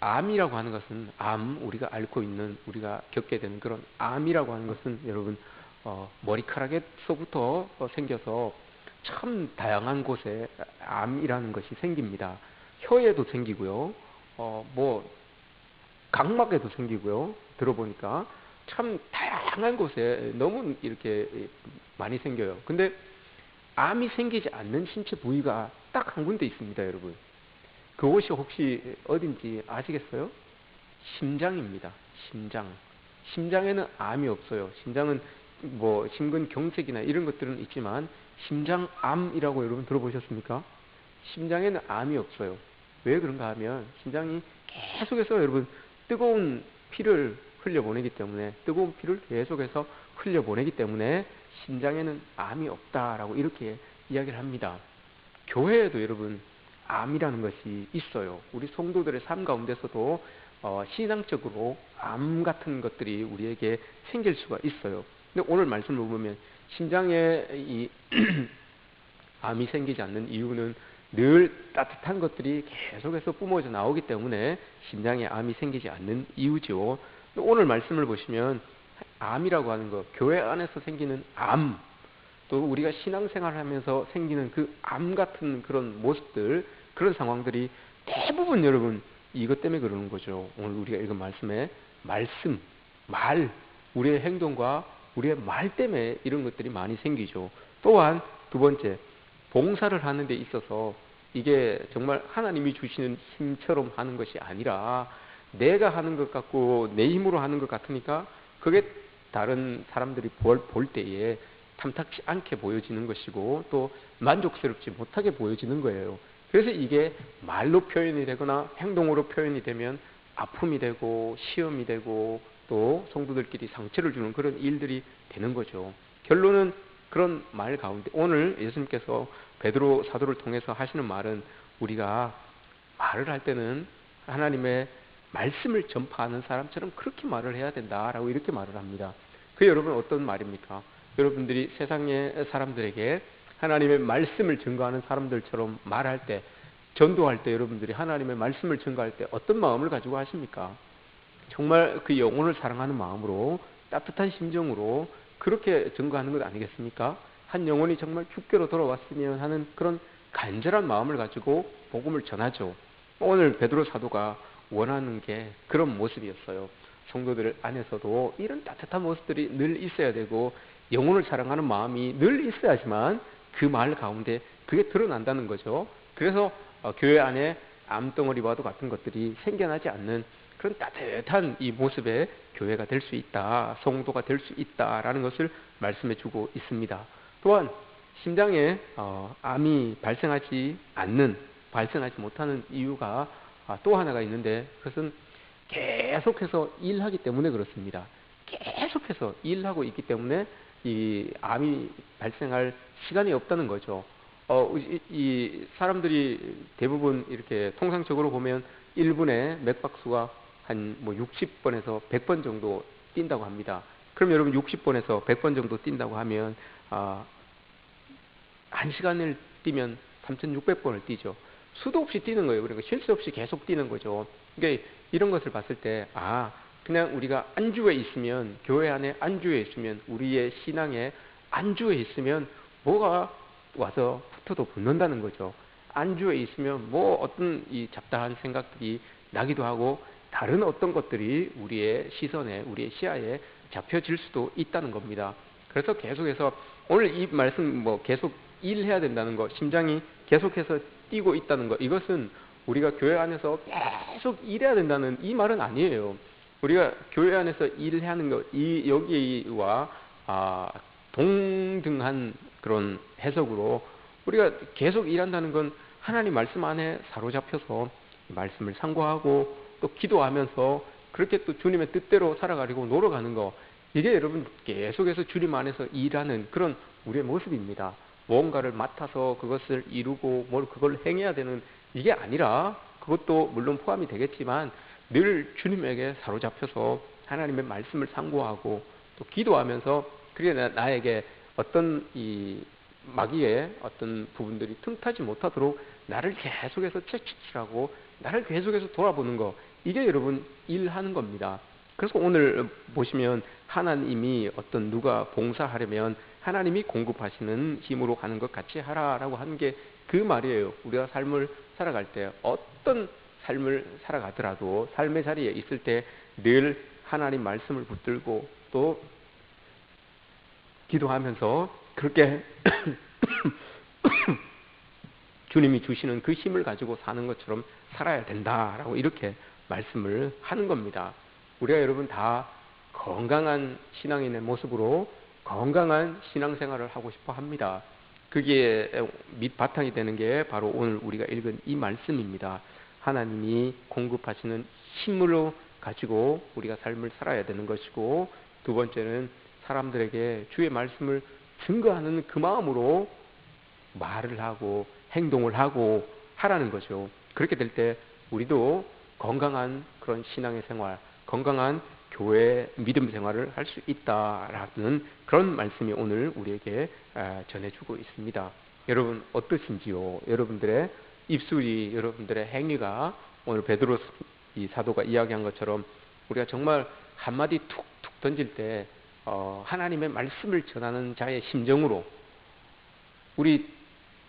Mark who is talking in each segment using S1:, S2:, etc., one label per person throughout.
S1: 암이라고 하는 것은 우리가 앓고 있는 우리가 겪게 되는 그런 암이라고 하는 것은 여러분 머리카락에서부터 생겨서 참 다양한 곳에 암이라는 것이 생깁니다. 혀에도 생기고요. 뭐 각막에도 생기고요. 들어보니까 참 다양한 곳에 너무 이렇게 많이 생겨요. 근데 암이 생기지 않는 신체 부위가 딱 한 군데 있습니다, 여러분. 그곳이 혹시 어딘지 아시겠어요? 심장입니다. 심장. 심장에는 암이 없어요. 심장은 뭐 심근경색이나 이런 것들은 있지만 심장암이라고 여러분 들어보셨습니까? 심장에는 암이 없어요. 왜 그런가 하면 심장이 계속해서 여러분 뜨거운 피를 흘려보내기 때문에 뜨거운 피를 계속해서 흘려보내기 때문에 심장에는 암이 없다라고 이렇게 이야기를 합니다. 교회에도 여러분 암이라는 것이 있어요. 우리 성도들의 삶 가운데서도 신앙적으로 암 같은 것들이 우리에게 생길 수가 있어요. 근데 오늘 말씀을 보면 심장에 이 암이 생기지 않는 이유는 늘 따뜻한 것들이 계속해서 뿜어져 나오기 때문에 심장에 암이 생기지 않는 이유죠. 오늘 말씀을 보시면 암이라고 하는 것, 교회 안에서 생기는 암, 또 우리가 신앙생활을 하면서 생기는 그 암 같은 그런 모습들, 그런 상황들이 대부분 여러분 이것 때문에 그러는 거죠. 오늘 우리가 읽은 말씀에 말씀, 말, 우리의 행동과 우리의 말 때문에 이런 것들이 많이 생기죠. 또한 두 번째, 봉사를 하는 데 있어서 이게 정말 하나님이 주시는 힘처럼 하는 것이 아니라 내가 하는 것 같고 내 힘으로 하는 것 같으니까 그게 다른 사람들이 볼 때에 탐탁지 않게 보여지는 것이고 또 만족스럽지 못하게 보여지는 거예요. 그래서 이게 말로 표현이 되거나 행동으로 표현이 되면 아픔이 되고 시험이 되고 또 성도들끼리 상처를 주는 그런 일들이 되는 거죠. 결론은 그런 말 가운데 오늘 예수님께서 베드로 사도를 통해서 하시는 말은 우리가 말을 할 때는 하나님의 말씀을 전파하는 사람처럼 그렇게 말을 해야 된다라고 이렇게 말을 합니다. 그 여러분 어떤 말입니까? 여러분들이 세상의 사람들에게 하나님의 말씀을 증거하는 사람들처럼 말할 때, 전도할 때 여러분들이 하나님의 말씀을 증거할 때 어떤 마음을 가지고 하십니까? 정말 그 영혼을 사랑하는 마음으로 따뜻한 심정으로 그렇게 증거하는 것 아니겠습니까? 한 영혼이 정말 죽게로 돌아왔으면 하는 그런 간절한 마음을 가지고 복음을 전하죠. 오늘 베드로 사도가 원하는 게 그런 모습이었어요. 성도들 안에서도 이런 따뜻한 모습들이 늘 있어야 되고 영혼을 사랑하는 마음이 늘 있어야지만 그 말 가운데 그게 드러난다는 거죠. 그래서 교회 안에 암덩어리와도 같은 것들이 생겨나지 않는 그런 따뜻한 이 모습의 교회가 될 수 있다, 성도가 될 수 있다라는 것을 말씀해 주고 있습니다. 또한 심장에 암이 발생하지 못하는 이유가 또 하나가 있는데 그것은 계속해서 일하기 때문에 그렇습니다. 계속해서 일하고 있기 때문에 이 암이 발생할 시간이 없다는 거죠. 이 사람들이 대부분 이렇게 통상적으로 보면 1분에 맥박수가 한 뭐 60번에서 100번 정도 뛴다고 합니다. 그럼 여러분 60번에서 100번 정도 뛴다고 하면 1시간을 뛰면 3,600번을 뛰죠. 수도 없이 뛰는 거예요. 그러니까 쉴 새 없이 계속 뛰는 거죠. 그러니까 이런 것을 봤을 때 그냥 우리가 안주에 있으면, 교회 안에 안주에 있으면, 우리의 신앙에 안주에 있으면 뭐가 와서 붙어도 붙는다는 거죠. 안주에 있으면 뭐 어떤 이 잡다한 생각들이 나기도 하고 다른 어떤 것들이 우리의 시선에, 우리의 시야에 잡혀질 수도 있다는 겁니다. 그래서 계속해서 오늘 이 말씀 계속 일해야 된다는 것, 심장이 계속해서 뛰고 있다는 것, 이것은 우리가 교회 안에서 계속 일해야 된다는 이 말은 아니에요. 우리가 교회 안에서 일해야 하는 것, 여기와 동등한 그런 해석으로 우리가 계속 일한다는 건 하나님 말씀 안에 사로잡혀서 말씀을 상고하고 또 기도하면서 그렇게 또 주님의 뜻대로 살아가려고 노력하는 거, 이게 여러분 계속해서 주님 안에서 일하는 그런 우리의 모습입니다. 무언가를 맡아서 그것을 이루고 그걸 행해야 되는 이게 아니라, 그것도 물론 포함이 되겠지만 늘 주님에게 사로잡혀서 하나님의 말씀을 상고하고 또 기도하면서 그게 나에게 어떤 이 마귀의 어떤 부분들이 틈타지 못하도록 나를 계속해서 채찍질하고 나를 계속해서 돌아보는 거, 이게 여러분 일하는 겁니다. 그래서 오늘 보시면 하나님이 어떤 누가 봉사하려면 하나님이 공급하시는 힘으로 하는 것 같이 하라라고 하는 게 그 말이에요. 우리가 삶을 살아갈 때 어떤 삶을 살아가더라도 삶의 자리에 있을 때 늘 하나님 말씀을 붙들고 또 기도하면서 그렇게 주님이 주시는 그 힘을 가지고 사는 것처럼 살아야 된다라고 이렇게 말씀을 하는 겁니다. 우리가 여러분 다 건강한 신앙인의 모습으로 건강한 신앙생활을 하고 싶어 합니다. 그게 밑바탕이 되는 게 바로 오늘 우리가 읽은 이 말씀입니다. 하나님이 공급하시는 힘으로 가지고 우리가 삶을 살아야 되는 것이고, 두 번째는 사람들에게 주의 말씀을 증거하는 그 마음으로 말을 하고 행동을 하고 하라는 거죠. 그렇게 될 때 우리도 건강한 그런 신앙의 생활, 건강한 교회 믿음 생활을 할 수 있다라는 그런 말씀이 오늘 우리에게 전해주고 있습니다. 여러분 어떠신지요? 여러분들의 입술이, 여러분들의 행위가 오늘 베드로 이 사도가 이야기한 것처럼 우리가 정말 한마디 툭툭 던질 때 하나님의 말씀을 전하는 자의 심정으로, 우리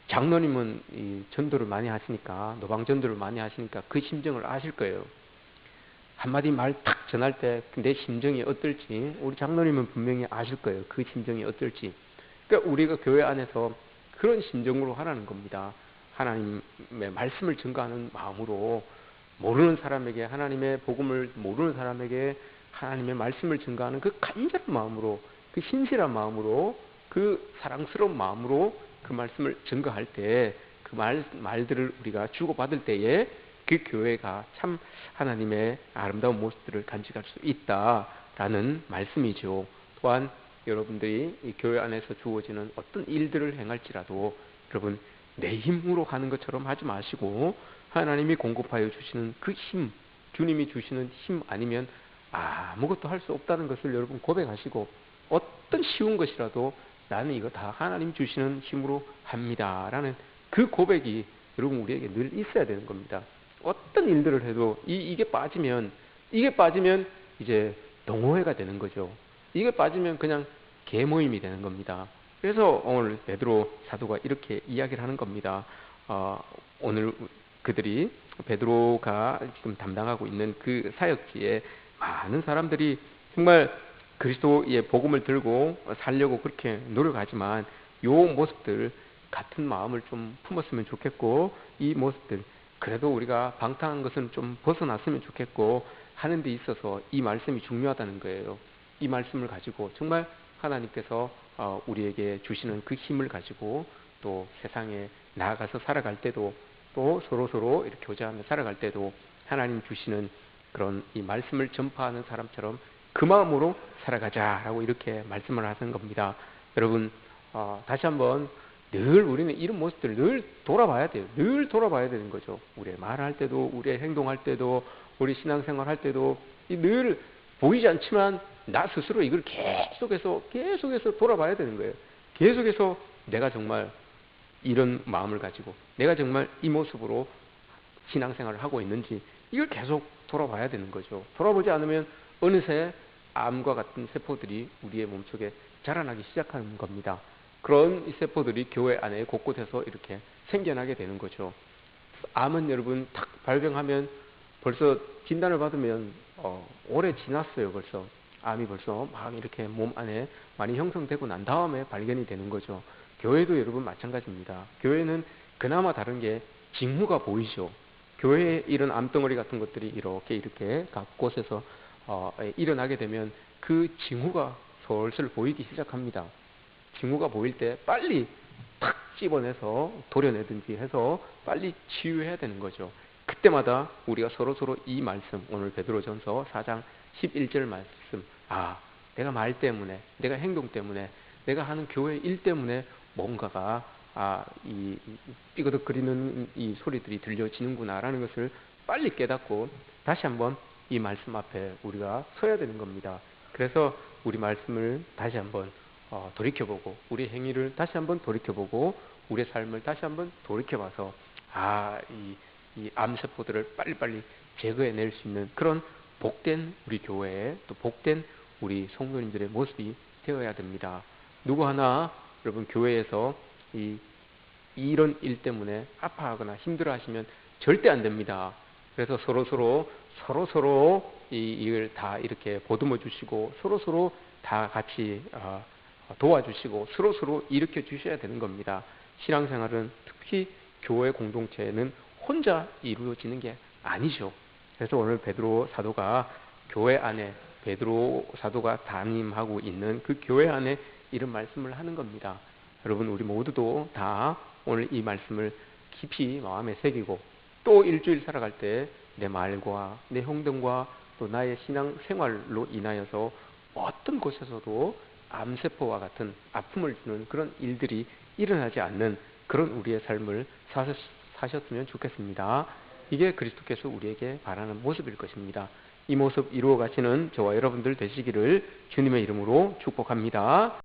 S1: 장로님은 이 전도를 많이 하시니까, 노방 전도를 많이 하시니까 그 심정을 아실 거예요. 한마디 말 탁 전할 때 내 심정이 어떨지 우리 장로님은 분명히 아실 거예요. 그 심정이 어떨지. 그러니까 우리가 교회 안에서 그런 심정으로 하라는 겁니다. 하나님의 말씀을 증거하는 마음으로, 모르는 사람에게, 하나님의 복음을 모르는 사람에게 하나님의 말씀을 증거하는 그 간절한 마음으로, 그 신실한 마음으로, 그 사랑스러운 마음으로 그 말씀을 증거할 때, 그 말들을 우리가 주고받을 때에 그 교회가 참 하나님의 아름다운 모습들을 간직할 수 있다라는 말씀이죠. 또한 여러분들이 이 교회 안에서 주어지는 어떤 일들을 행할지라도 여러분 내 힘으로 하는 것처럼 하지 마시고, 하나님이 공급하여 주시는 그 힘, 주님이 주시는 힘 아니면 아무것도 할 수 없다는 것을 여러분 고백하시고, 어떤 쉬운 것이라도 나는 이거 다 하나님 주시는 힘으로 합니다라는 그 고백이 여러분 우리에게 늘 있어야 되는 겁니다. 어떤 일들을 해도 이게 빠지면 이제 동호회가 되는 거죠. 이게 빠지면 그냥 계모임이 되는 겁니다. 그래서 오늘 베드로 사도가 이렇게 이야기를 하는 겁니다. 오늘 그들이, 베드로가 지금 담당하고 있는 그 사역지에 많은 사람들이 정말 그리스도의 복음을 들고 살려고 그렇게 노력하지만 요 모습들 같은 마음을 좀 품었으면 좋겠고, 이 모습들 그래도 우리가 방탕한 것은 좀 벗어났으면 좋겠고 하는 데 있어서 이 말씀이 중요하다는 거예요. 이 말씀을 가지고 정말 하나님께서 우리에게 주시는 그 힘을 가지고 또 세상에 나아가서 살아갈 때도, 또 서로 이렇게 교제하며 살아갈 때도 하나님 주시는 그런 이 말씀을 전파하는 사람처럼 그 마음으로 살아가자라고 이렇게 말씀을 하는 겁니다. 여러분 다시 한번 늘 우리는 이런 모습들을 늘 돌아봐야 돼요. 늘 돌아봐야 되는 거죠. 우리의 말할 때도, 우리의 행동할 때도, 우리 신앙생활 할 때도 늘 보이지 않지만 나 스스로 이걸 계속해서 돌아봐야 되는 거예요. 계속해서 내가 정말 이런 마음을 가지고 내가 정말 이 모습으로 신앙생활을 하고 있는지 이걸 계속 돌아봐야 되는 거죠. 돌아보지 않으면 어느새 암과 같은 세포들이 우리의 몸속에 자라나기 시작하는 겁니다. 그런 이 세포들이 교회 안에 곳곳에서 이렇게 생겨나게 되는 거죠. 암은 여러분 탁 발병하면 벌써 진단을 받으면 오래 지났어요. 벌써 암이 벌써 막 이렇게 몸 안에 많이 형성되고 난 다음에 발견이 되는 거죠. 교회도 여러분 마찬가지입니다. 교회는 그나마 다른 게 징후가 보이죠. 교회에 이런 암덩어리 같은 것들이 이렇게 각 곳에서 일어나게 되면 그 징후가 솔솔 보이기 시작합니다. 징후가 보일 때 빨리 탁 집어내서 도려내든지 해서 빨리 치유해야 되는 거죠. 그때마다 우리가 서로 이 말씀, 오늘 베드로전서 4장 11절 말씀, 내가 말 때문에, 내가 행동 때문에, 내가 하는 교회 일 때문에 뭔가가 이 삐그덕거리는 이 소리들이 들려지는구나라는 것을 빨리 깨닫고 다시 한번 이 말씀 앞에 우리가 서야 되는 겁니다. 그래서 우리 말씀을 다시 한번 돌이켜보고, 우리 행위를 다시 한번 돌이켜보고, 우리의 삶을 다시 한번 돌이켜봐서 이 암세포들을 빨리빨리 제거해낼 수 있는 그런 복된 우리 교회, 또 복된 우리 성도님들의 모습이 되어야 됩니다. 누구 하나 여러분 교회에서 이런 일 때문에 아파하거나 힘들어하시면 절대 안 됩니다. 그래서 서로 이걸 다 이렇게 보듬어 주시고 서로 다 같이 도와주시고 서로 일으켜 주셔야 되는 겁니다. 신앙생활은 특히 교회 공동체는 혼자 이루어지는 게 아니죠. 그래서 오늘 베드로 사도가 교회 안에 베드로 사도가 담임하고 있는 그 교회 안에 이런 말씀을 하는 겁니다. 여러분 우리 모두도 다 오늘 이 말씀을 깊이 마음에 새기고 또 일주일 살아갈 때 내 말과 내 행동과 또 나의 신앙 생활로 인하여서 어떤 곳에서도 암세포와 같은 아픔을 주는 그런 일들이 일어나지 않는 그런 우리의 삶을 사셨으면 좋겠습니다. 이게 그리스도께서 우리에게 바라는 모습일 것입니다. 이 모습 이루어 가시는 저와 여러분들 되시기를 주님의 이름으로 축복합니다.